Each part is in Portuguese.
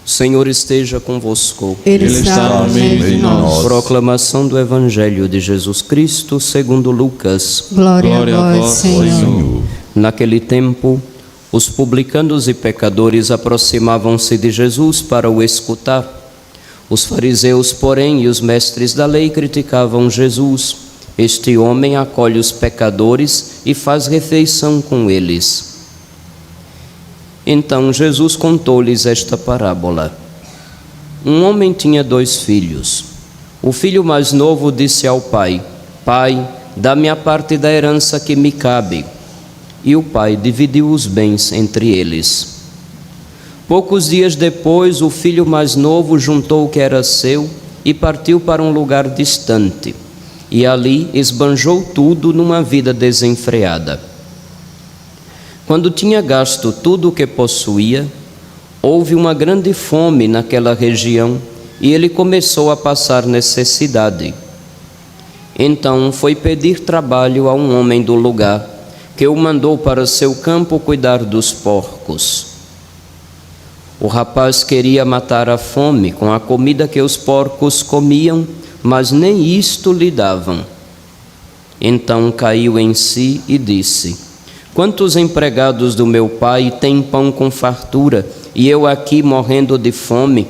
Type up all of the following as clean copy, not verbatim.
O Senhor esteja convosco. Ele está no meio de nós. Proclamação do Evangelho de Jesus Cristo segundo Lucas. Glória a vós, Senhor. Naquele tempo, os publicanos e pecadores aproximavam-se de Jesus para o escutar. Os fariseus, porém, e os mestres da lei criticavam Jesus. Este homem acolhe os pecadores e faz refeição com eles. Então Jesus contou-lhes esta parábola. Um homem tinha 2 filhos. O filho mais novo disse ao pai: Pai, dá-me a parte da herança que me cabe. E o pai dividiu os bens entre eles. Poucos dias depois, o filho mais novo juntou o que era seu e partiu para um lugar distante. E ali esbanjou tudo numa vida desenfreada. Quando tinha gasto tudo o que possuía, houve uma grande fome naquela região e ele começou a passar necessidade. Então foi pedir trabalho a um homem do lugar, que o mandou para seu campo cuidar dos porcos. O rapaz queria matar a fome com a comida que os porcos comiam, mas nem isto lhe davam. Então caiu em si e disse: Quantos empregados do meu pai têm pão com fartura e eu aqui morrendo de fome?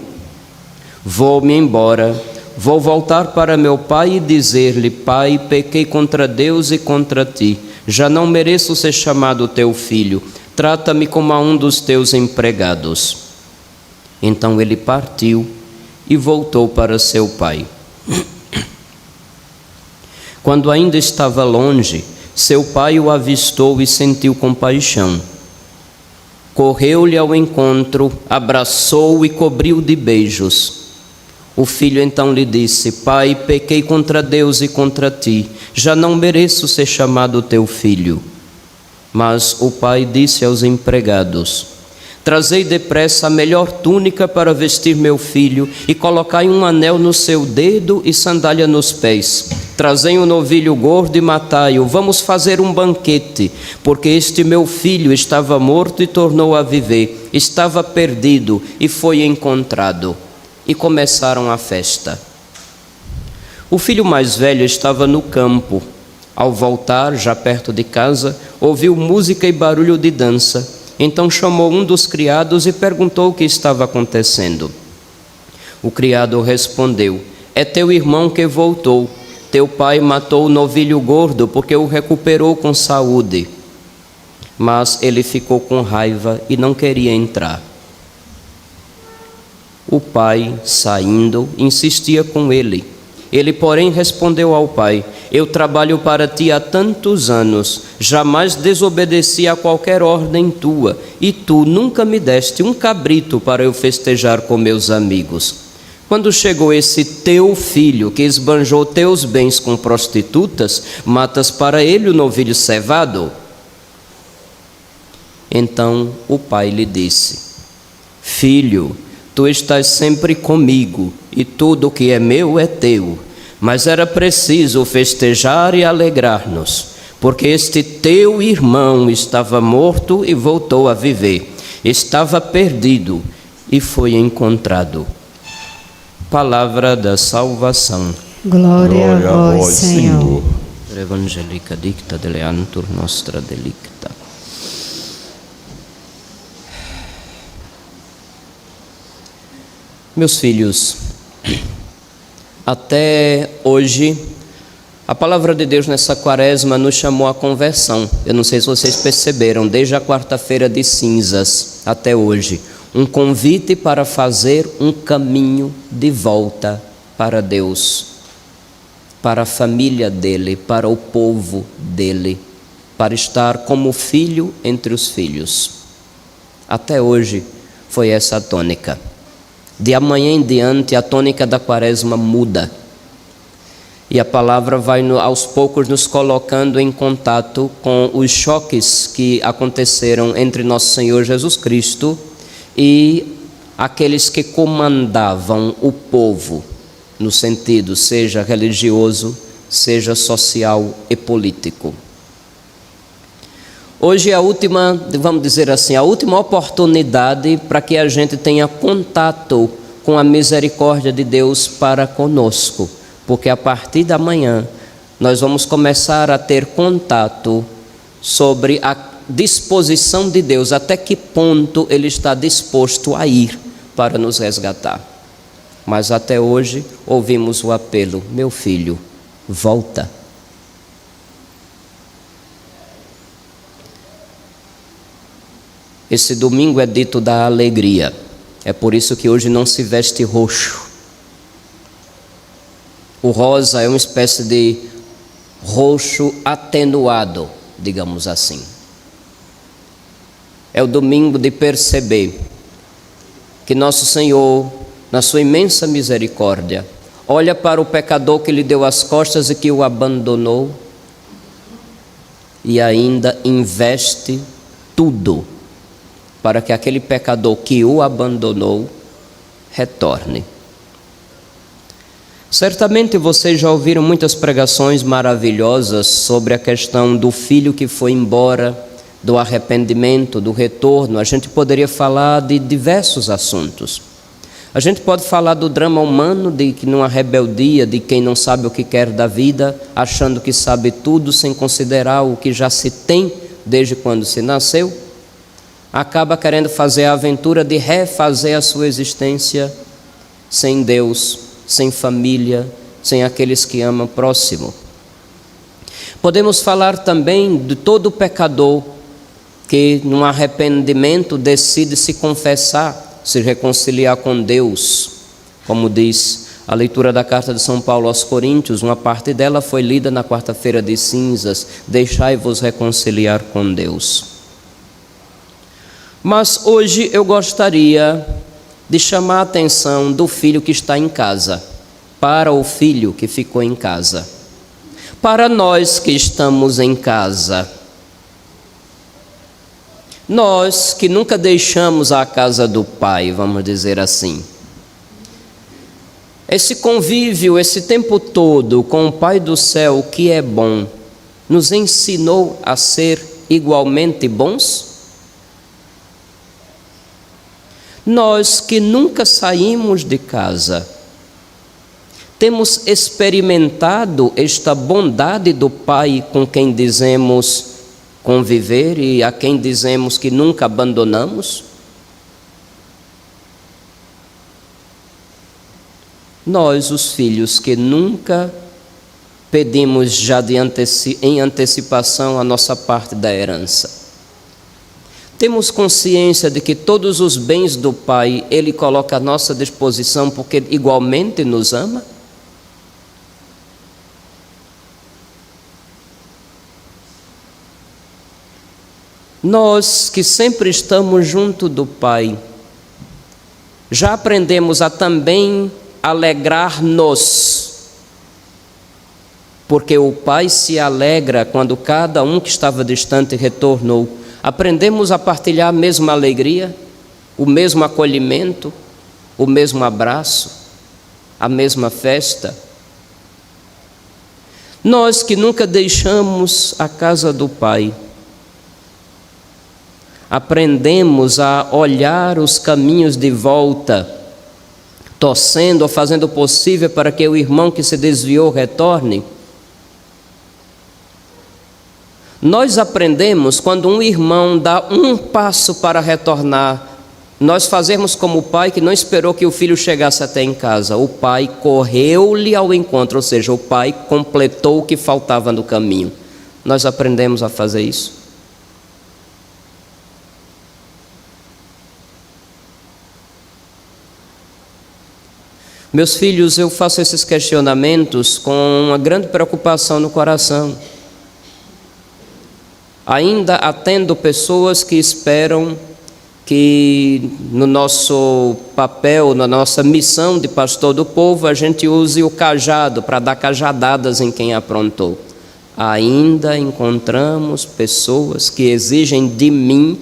Vou-me embora, vou voltar para meu pai e dizer-lhe: Pai, pequei contra Deus e contra ti, já não mereço ser chamado teu filho, trata-me como a um dos teus empregados. Então ele partiu e voltou para seu pai. Quando ainda estava longe, seu pai o avistou e sentiu compaixão. Correu-lhe ao encontro, abraçou-o e cobriu de beijos. O filho então lhe disse: Pai, pequei contra Deus e contra ti, já não mereço ser chamado teu filho. Mas o pai disse aos empregados: Trazei depressa a melhor túnica para vestir meu filho e colocai um anel no seu dedo e sandália nos pés. Trazei um novilho gordo e matai-o. Vamos fazer um banquete, porque este meu filho estava morto e tornou a viver, estava perdido e foi encontrado. E começaram a festa. O filho mais velho estava no campo. Ao voltar, já perto de casa, ouviu música e barulho de dança. Então chamou um dos criados e perguntou o que estava acontecendo. O criado respondeu: É teu irmão que voltou. Teu pai matou o novilho gordo porque o recuperou com saúde. Mas ele ficou com raiva e não queria entrar. O pai, saindo, insistia com ele. Ele, porém, respondeu ao pai: Eu trabalho para ti há tantos anos, jamais desobedeci a qualquer ordem tua, e tu nunca me deste um cabrito para eu festejar com meus amigos. Quando chegou esse teu filho, que esbanjou teus bens com prostitutas, matas para ele o novilho cevado? Então o pai lhe disse: Filho, tu estás sempre comigo, e tudo o que é meu é teu. Mas era preciso festejar e alegrar-nos, porque este teu irmão estava morto e voltou a viver, estava perdido e foi encontrado. Palavra da salvação. Glória a vós, Senhor. Evangelica dicta deleantur nostra delicta. Meus filhos, até hoje, a palavra de Deus nessa quaresma nos chamou à conversão. Eu não sei se vocês perceberam, desde a quarta-feira de cinzas até hoje, um convite para fazer um caminho de volta para Deus, para a família dele, para o povo dele, para estar como filho entre os filhos. Até hoje foi essa a tônica. De amanhã em diante, a tônica da quaresma muda. E a palavra vai aos poucos nos colocando em contato com os choques que aconteceram entre nosso Senhor Jesus Cristo e aqueles que comandavam o povo, no sentido seja religioso, seja social e político. Hoje é a última, vamos dizer assim, a última oportunidade para que a gente tenha contato com a misericórdia de Deus para conosco, porque a partir da manhã nós vamos começar a ter contato sobre a disposição de Deus, até que ponto Ele está disposto a ir para nos resgatar. Mas até hoje ouvimos o apelo: meu filho, volta. Esse domingo é dito da alegria, é por isso que hoje não se veste roxo. O rosa é uma espécie de roxo atenuado, digamos assim. É o domingo de perceber que nosso Senhor, na sua imensa misericórdia, olha para o pecador que lhe deu as costas e que o abandonou e ainda investe tudo para que aquele pecador que o abandonou retorne. Certamente vocês já ouviram muitas pregações maravilhosas sobre a questão do filho que foi embora, do arrependimento, do retorno. A gente poderia falar de diversos assuntos. A gente pode falar do drama humano, de que numa rebeldia, de quem não sabe o que quer da vida, achando que sabe tudo, sem considerar o que já se tem desde quando se nasceu, acaba querendo fazer a aventura de refazer a sua existência sem Deus, sem família, sem aqueles que amam próximo. Podemos falar também de todo pecador que, num arrependimento, decide se confessar, se reconciliar com Deus. Como diz a leitura da carta de São Paulo aos Coríntios, uma parte dela foi lida na quarta-feira de cinzas: deixai-vos reconciliar com Deus. Mas hoje eu gostaria de chamar a atenção do filho que está em casa, para o filho que ficou em casa, para nós que estamos em casa. Nós que nunca deixamos a casa do Pai, vamos dizer assim. Esse convívio, esse tempo todo com o Pai do céu, que é bom, nos ensinou a ser igualmente bons? Nós que nunca saímos de casa, temos experimentado esta bondade do Pai com quem dizemos conviver e a quem dizemos que nunca abandonamos? Nós, os filhos que nunca pedimos já em antecipação a nossa parte da herança, temos consciência de que todos os bens do Pai Ele coloca à nossa disposição porque igualmente nos ama? Nós que sempre estamos junto do Pai, já aprendemos a também alegrar-nos, porque o Pai se alegra quando cada um que estava distante retornou. Aprendemos a partilhar a mesma alegria, o mesmo acolhimento, o mesmo abraço, a mesma festa. Nós que nunca deixamos a casa do Pai, aprendemos a olhar os caminhos de volta, torcendo ou fazendo o possível para que o irmão que se desviou retorne. Nós aprendemos quando um irmão dá um passo para retornar, nós fazemos como o pai que não esperou que o filho chegasse até em casa. O pai correu-lhe ao encontro, ou seja, o pai completou o que faltava no caminho. Nós aprendemos a fazer isso. Meus filhos, eu faço esses questionamentos com uma grande preocupação no coração. Ainda atendo pessoas que esperam que no nosso papel, na nossa missão de pastor do povo, a gente use o cajado para dar cajadadas em quem aprontou. Ainda encontramos pessoas que exigem de mim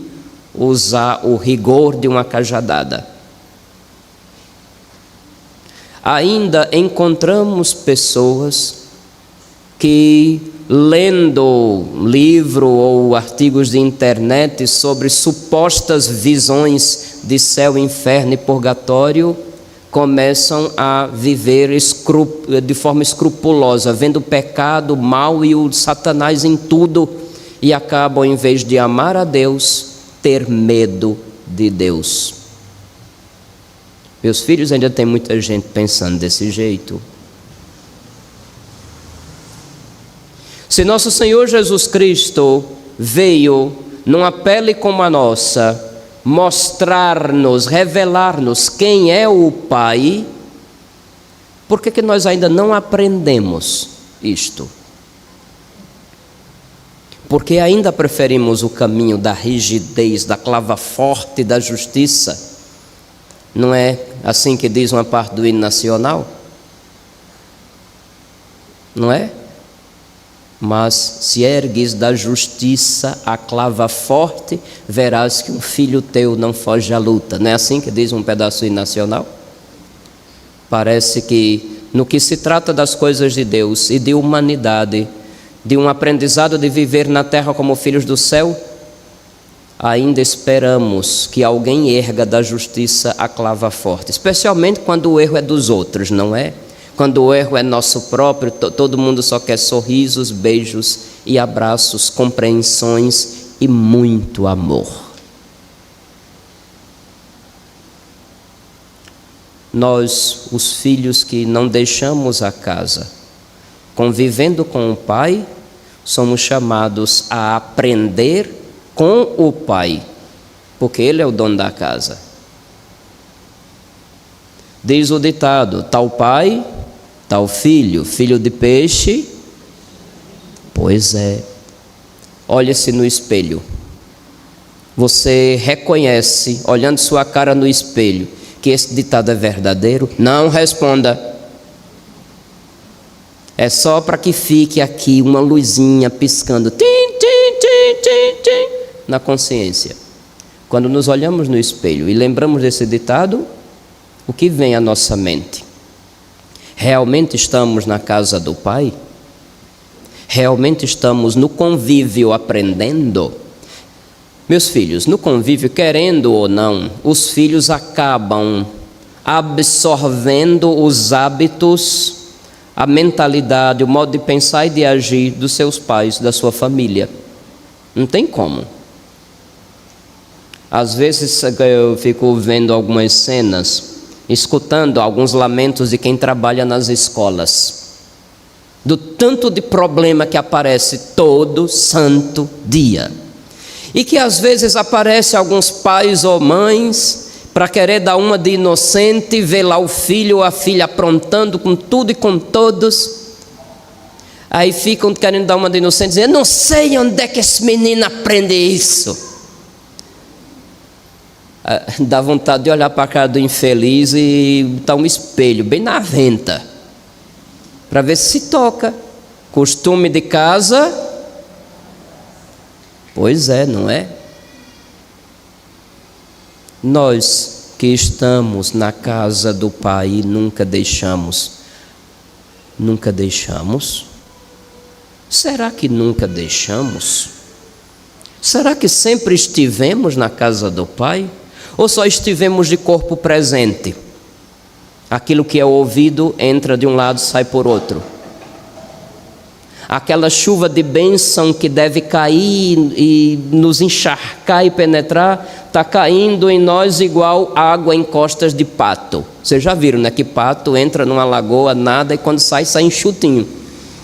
usar o rigor de uma cajadada. Ainda encontramos pessoas que lendo livro ou artigos de internet sobre supostas visões de céu, inferno e purgatório, começam a viver de forma escrupulosa, vendo o pecado, o mal e o Satanás em tudo, e acabam, em vez de amar a Deus, ter medo de Deus. Meus filhos, ainda tem muita gente pensando desse jeito. Se nosso Senhor Jesus Cristo veio numa pele como a nossa, mostrar-nos, revelar-nos quem é o Pai, por que nós ainda não aprendemos isto? Porque ainda preferimos o caminho da rigidez, da clava forte da justiça. Não é assim que diz uma parte do hino nacional? Não é? Mas se ergues da justiça a clava forte, verás que um filho teu não foge à luta. Não é assim que diz um pedaço do hino nacional? Parece que no que se trata das coisas de Deus e de humanidade, de um aprendizado de viver na terra como filhos do céu, ainda esperamos que alguém erga da justiça a clava forte, especialmente quando o erro é dos outros, não é? Quando o erro é nosso próprio, todo mundo só quer sorrisos, beijos e abraços, compreensões e muito amor. Nós, os filhos que não deixamos a casa, convivendo com o Pai, somos chamados a aprender com o Pai, porque Ele é o dono da casa. Diz o ditado: tal pai, tal filho, filho de peixe. Pois é. Olhe-se no espelho. Você reconhece, olhando sua cara no espelho, que esse ditado é verdadeiro? Não responda. É só para que fique aqui uma luzinha piscando, tim, tim, tim, tim, tim, na consciência. Quando nos olhamos no espelho e lembramos desse ditado, o que vem à nossa mente? Realmente estamos na casa do Pai? Realmente estamos no convívio aprendendo? Meus filhos, no convívio, querendo ou não, os filhos acabam absorvendo os hábitos, a mentalidade, o modo de pensar e de agir dos seus pais, da sua família. Não tem como. Às vezes eu fico vendo algumas cenas, escutando alguns lamentos de quem trabalha nas escolas, do tanto de problema que aparece todo santo dia, e que às vezes aparece alguns pais ou mães para querer dar uma de inocente, ver lá o filho ou a filha aprontando com tudo e com todos, aí ficam querendo dar uma de inocente, dizendo: não sei onde é que esse menino aprende isso. Dá vontade de olhar para a cara do infeliz e botar um espelho bem na venta, para ver se toca. Costume de casa, pois é, não é? Nós que estamos na casa do Pai nunca deixamos. Nunca deixamos? Será que nunca deixamos? Será que sempre estivemos na casa do Pai? Ou só estivemos de corpo presente? Aquilo que é ouvido entra de um lado, sai por outro. Aquela chuva de bênção que deve cair e nos encharcar e penetrar, está caindo em nós igual água em costas de pato. Vocês já viram, né? Que pato entra numa lagoa, nada, e quando sai, sai enxutinho.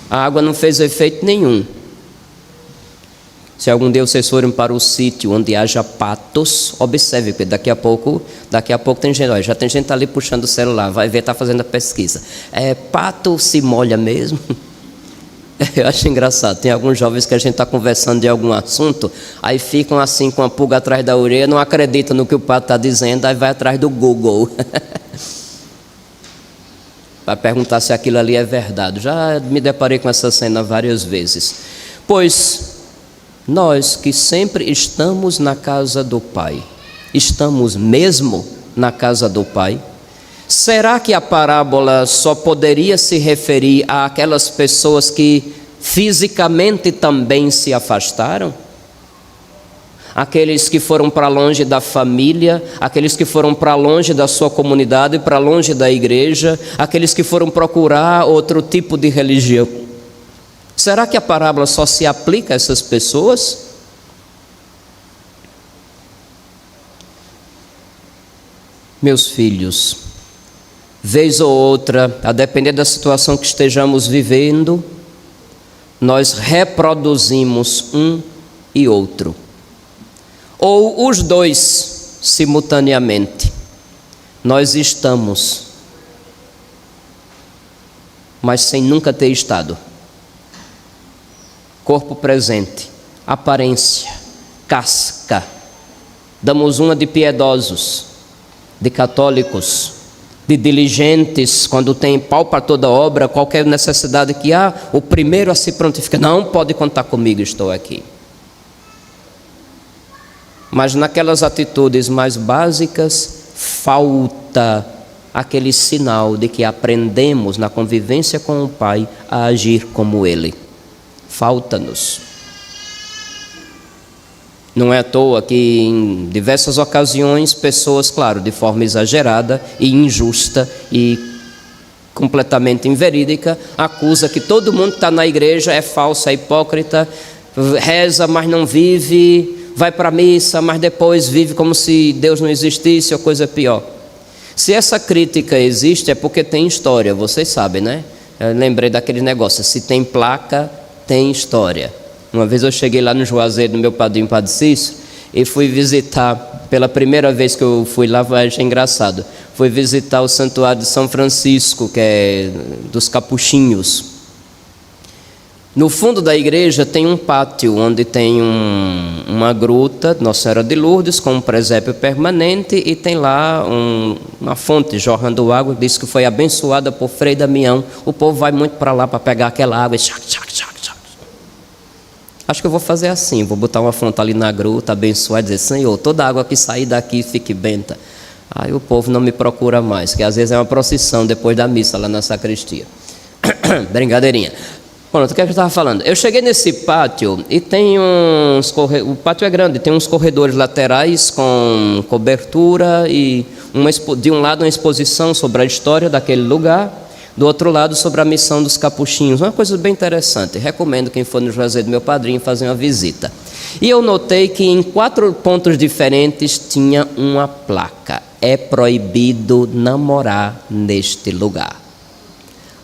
A água não fez efeito nenhum. Se algum dia vocês forem para o sítio onde haja patos, observe, porque daqui a pouco tem gente, olha, já tem gente ali puxando o celular, vai ver, está fazendo a pesquisa. Pato se molha mesmo? Eu acho engraçado, tem alguns jovens que a gente está conversando de algum assunto, aí ficam assim com a pulga atrás da orelha, não acreditam no que o pato está dizendo, aí vai atrás do Google para perguntar se aquilo ali é verdade. Já me deparei com essa cena várias vezes. Pois nós que sempre estamos na casa do Pai, estamos mesmo na casa do Pai? Será que a parábola só poderia se referir àquelas pessoas que fisicamente também se afastaram? Aqueles que foram para longe da família, aqueles que foram para longe da sua comunidade, para longe da igreja, aqueles que foram procurar outro tipo de religião. Será que a parábola só se aplica a essas pessoas? Meus filhos, vez ou outra, a depender da situação que estejamos vivendo, nós reproduzimos um e outro, ou os dois simultaneamente. Nós estamos, mas sem nunca ter estado. Corpo presente, aparência, casca. Damos uma de piedosos, de católicos, de diligentes, quando tem pau para toda obra, qualquer necessidade que há, o primeiro a se prontificar, não pode contar comigo, estou aqui. Mas naquelas atitudes mais básicas, falta aquele sinal de que aprendemos na convivência com o Pai a agir como Ele. Falta-nos. Não é à toa que em diversas ocasiões pessoas, claro, de forma exagerada e injusta e completamente inverídica, acusa que todo mundo que está na igreja é falso, é hipócrita, reza, mas não vive, vai para a missa, mas depois vive como se Deus não existisse ou coisa pior. Se essa crítica existe é porque tem história, vocês sabem, né? Eu lembrei daquele negócio, se tem placa, tem história. Uma vez eu cheguei lá no Juazeiro do meu padrinho Padre Cícero e fui visitar, pela primeira vez que eu fui lá, achei engraçado, fui visitar o santuário de São Francisco, que é dos Capuchinhos. No fundo da igreja tem um pátio, onde tem uma gruta, Nossa Senhora de Lourdes, com um presépio permanente, e tem lá uma fonte jorrando água, diz que foi abençoada por Frei Damião. O povo vai muito para lá para pegar aquela água e acho que eu vou fazer assim, vou botar uma fonte ali na gruta, abençoar e dizer: Senhor, toda água que sair daqui fique benta. Aí o povo não me procura mais, que às vezes é uma procissão depois da missa lá na sacristia. Brincadeirinha. Pronto, o que é que eu estava falando? Eu cheguei nesse pátio e tem o pátio é grande, tem uns corredores laterais com cobertura e de um lado uma exposição sobre a história daquele lugar, do outro lado sobre a missão dos capuchinhos. Uma coisa bem interessante, recomendo quem for no Juazeiro do meu padrinho fazer uma visita. E eu notei que em 4 pontos diferentes tinha uma placa: é proibido namorar neste lugar.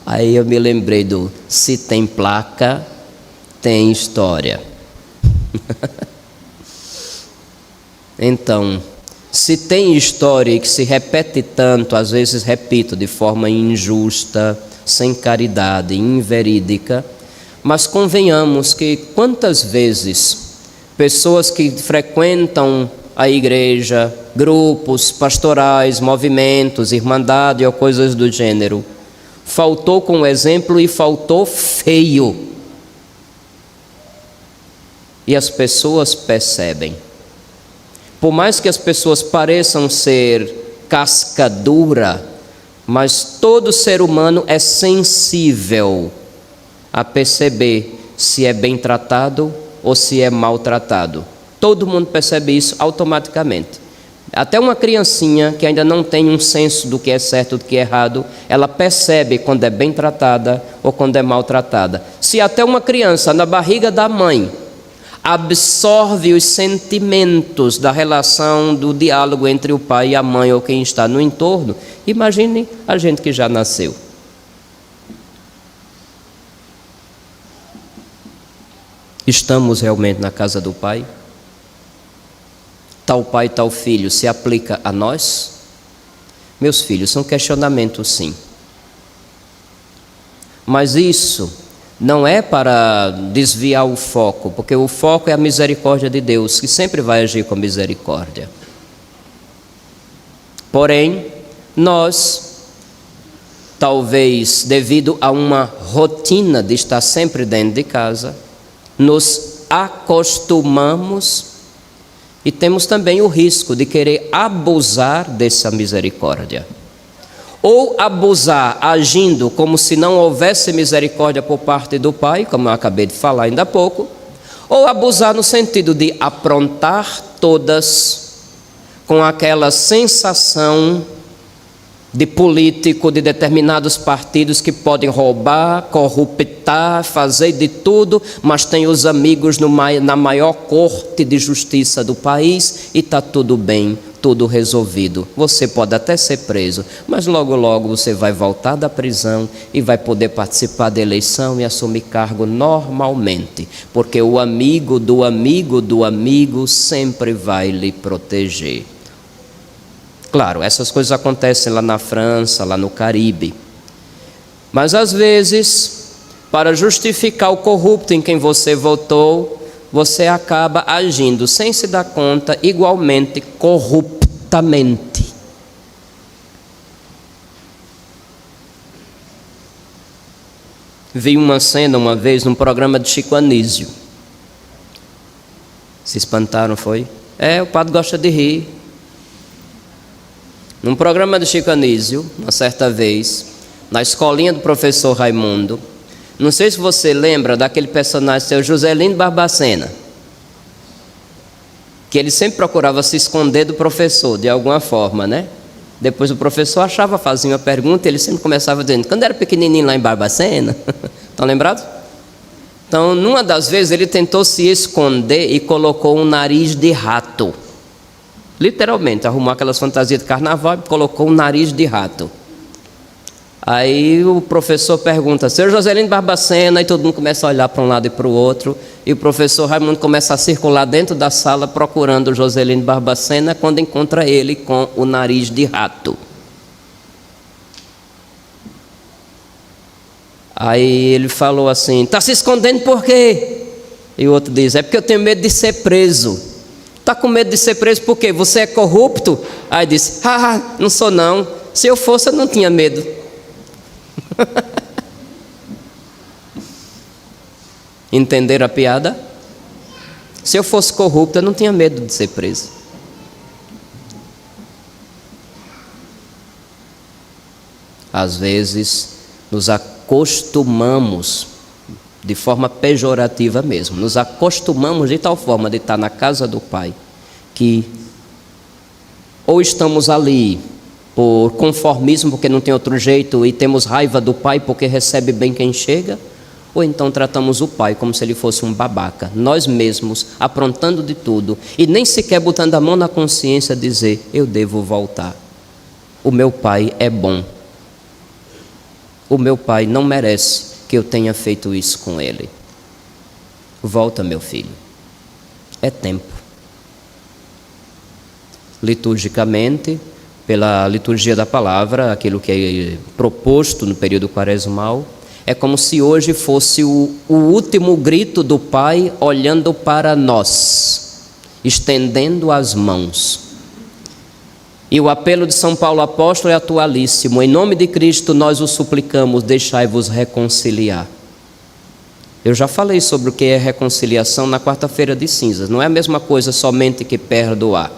Aí eu me lembrei se tem placa, tem história. Então, se tem história e que se repete tanto, às vezes repito, de forma injusta, sem caridade, inverídica, mas convenhamos que quantas vezes pessoas que frequentam a igreja, grupos pastorais, movimentos, irmandade ou coisas do gênero, faltou com o exemplo e faltou feio. E as pessoas percebem. Por mais que as pessoas pareçam ser casca dura, mas todo ser humano é sensível a perceber se é bem tratado ou se é maltratado. Todo mundo percebe isso automaticamente. Até uma criancinha que ainda não tem um senso do que é certo e do que é errado, ela percebe quando é bem tratada ou quando é maltratada. Se até uma criança na barriga da mãe absorve os sentimentos da relação, do diálogo entre o pai e a mãe ou quem está no entorno, imagine a gente que já nasceu. Estamos realmente na casa do Pai? Tal pai, tal filho se aplica a nós? Meus filhos, são questionamentos sim. Mas isso não é para desviar o foco, porque o foco é a misericórdia de Deus, que sempre vai agir com misericórdia. Porém, nós, talvez devido a uma rotina de estar sempre dentro de casa, nos acostumamos e temos também o risco de querer abusar dessa misericórdia. ou abusar agindo como se não houvesse misericórdia por parte do pai, como eu acabei de falar ainda há pouco, ou abusar no sentido de aprontar todas com aquela sensação de político de determinados partidos que podem roubar, corruptar, fazer de tudo, mas tem os amigos na maior corte de justiça do país e está tudo bem, tudo resolvido. Você pode até ser preso, mas logo logo você vai voltar da prisão e vai poder participar da eleição e assumir cargo normalmente, porque o amigo do amigo do amigo sempre vai lhe proteger. Claro, essas coisas acontecem lá na França, lá no Caribe. Mas às vezes, para justificar o corrupto em quem você votou, você acaba agindo sem se dar conta, igualmente corruptamente. Vi uma cena uma vez num programa de Chico Anísio. Se espantaram, foi? O padre gosta de rir. Num programa de Chico Anísio, uma certa vez, na escolinha do professor Raimundo, não sei se você lembra daquele personagem, seu Joselino Barbacena, que ele sempre procurava se esconder do professor, de alguma forma, né? Depois o professor achava, fazia uma pergunta, e ele sempre começava dizendo, quando era pequenininho lá em Barbacena, estão lembrados? Então, numa das vezes, ele tentou se esconder e colocou um nariz de rato. Literalmente, arrumou aquelas fantasias de carnaval e colocou um nariz de rato. Aí o professor pergunta, seu Joselino Barbacena, e todo mundo começa a olhar para um lado e para o outro, e o professor Raimundo começa a circular dentro da sala procurando o Joselino Barbacena, quando encontra ele com o nariz de rato. Aí ele falou assim, está se escondendo por quê? E o outro diz, é porque eu tenho medo de ser preso. Está com medo de ser preso por quê? Você é corrupto? Aí disse, não sou não. Se eu fosse, eu não tinha medo. Entenderam a piada? Se eu fosse corrupto, eu não tinha medo de ser preso. Às vezes, nos acostumamos, de forma pejorativa mesmo, nos acostumamos de tal forma de estar na casa do Pai, que ou estamos ali por conformismo, porque não tem outro jeito, e temos raiva do Pai porque recebe bem quem chega, ou então tratamos o Pai como se ele fosse um babaca, nós mesmos aprontando de tudo, e nem sequer botando a mão na consciência dizer, eu devo voltar, o meu Pai é bom, o meu Pai não merece que eu tenha feito isso com ele. Volta, meu filho, é tempo. Liturgicamente, pela liturgia da palavra, aquilo que é proposto no período quaresmal, é como se hoje fosse o último grito do Pai olhando para nós, estendendo as mãos. E o apelo de São Paulo apóstolo é atualíssimo. Em nome de Cristo nós o suplicamos, deixai-vos reconciliar. Eu já falei sobre o que é reconciliação na quarta-feira de cinzas. Não é a mesma coisa somente que perdoar.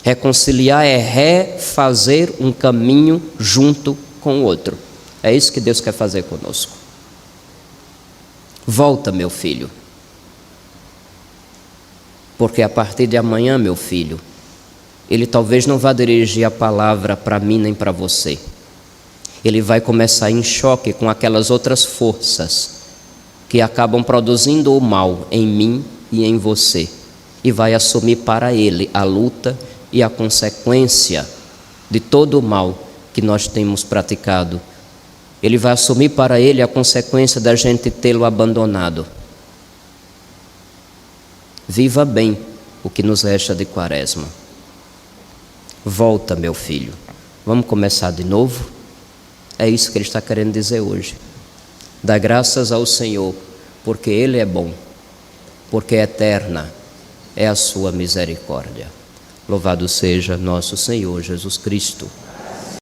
Reconciliar é refazer um caminho junto com o outro. É isso que Deus quer fazer conosco. Volta, meu filho. Porque a partir de amanhã, meu filho, ele talvez não vá dirigir a palavra para mim nem para você. Ele vai começar em choque com aquelas outras forças que acabam produzindo o mal em mim e em você. E vai assumir para ele a luta e a consequência de todo o mal que nós temos praticado. Ele vai assumir para ele a consequência da gente tê-lo abandonado. Viva bem o que nos resta de quaresma. Volta, meu filho. Vamos começar de novo? É isso que ele está querendo dizer hoje. Dá graças ao Senhor, porque Ele é bom, porque eterna é a sua misericórdia. Louvado seja nosso Senhor Jesus Cristo.